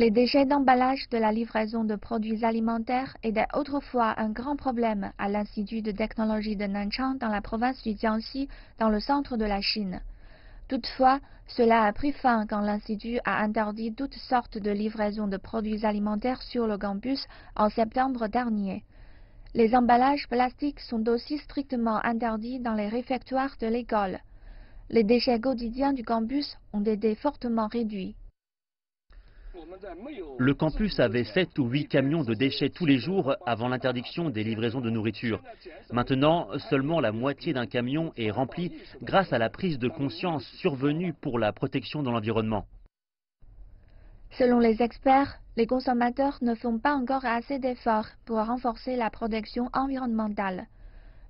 Les déchets d'emballage de la livraison de produits alimentaires étaient autrefois un grand problème à l'Institut de technologie de Nanchang dans la province du Jiangxi, dans le centre de la Chine. Toutefois, cela a pris fin quand l'Institut a interdit toutes sortes de livraisons de produits alimentaires sur le campus en septembre dernier. Les emballages plastiques sont aussi strictement interdits dans les réfectoires de l'école. Les déchets quotidiens du campus ont été fortement réduits. Le campus avait 7 ou 8 camions de déchets tous les jours avant l'interdiction des livraisons de nourriture. Maintenant, seulement la moitié d'un camion est rempli grâce à la prise de conscience survenue pour la protection de l'environnement. Selon les experts, les consommateurs ne font pas encore assez d'efforts pour renforcer la protection environnementale.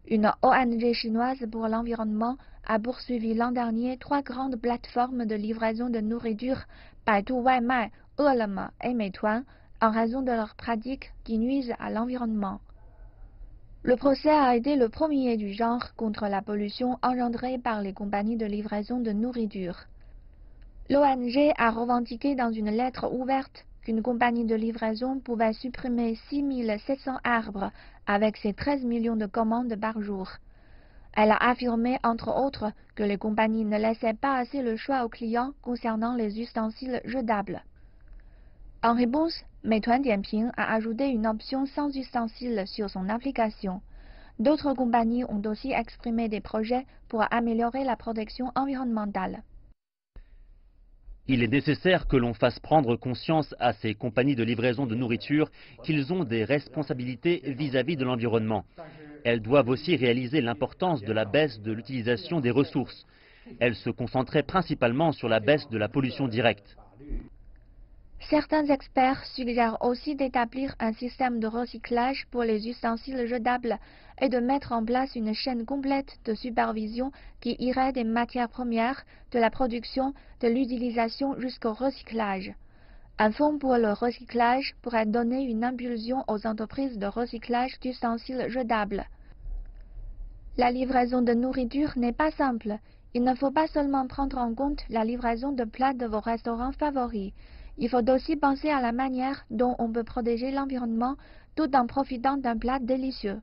Une ONG chinoise pour l'environnement a poursuivi l'an dernier 3 grandes plateformes de livraison de nourriture, Baidu Waimai, Ele.me et Meituan, en raison de leurs pratiques qui nuisent à l'environnement. Le procès a été le premier du genre contre la pollution engendrée par les compagnies de livraison de nourriture. L'ONG a revendiqué dans une lettre ouverte qu'une compagnie de livraison pouvait supprimer 6 700 arbres avec ses 13 millions de commandes par jour. Elle a affirmé, entre autres, que les compagnies ne laissaient pas assez le choix aux clients concernant les ustensiles jetables. En réponse, Meituan Dianping a ajouté une option sans ustensiles sur son application. D'autres compagnies ont aussi exprimé des projets pour améliorer la protection environnementale. Il est nécessaire que l'on fasse prendre conscience à ces compagnies de livraison de nourriture qu'ils ont des responsabilités vis-à-vis de l'environnement. Elles doivent aussi réaliser l'importance de la baisse de l'utilisation des ressources. Elles se concentraient principalement sur la baisse de la pollution directe. Certains experts suggèrent aussi d'établir un système de recyclage pour les ustensiles jetables et de mettre en place une chaîne complète de supervision qui irait des matières premières, de la production, de l'utilisation jusqu'au recyclage. Un fonds pour le recyclage pourrait donner une impulsion aux entreprises de recyclage d'ustensiles jetables. La livraison de nourriture n'est pas simple. Il ne faut pas seulement prendre en compte la livraison de plats de vos restaurants favoris. Il faut aussi penser à la manière dont on peut protéger l'environnement tout en profitant d'un plat délicieux.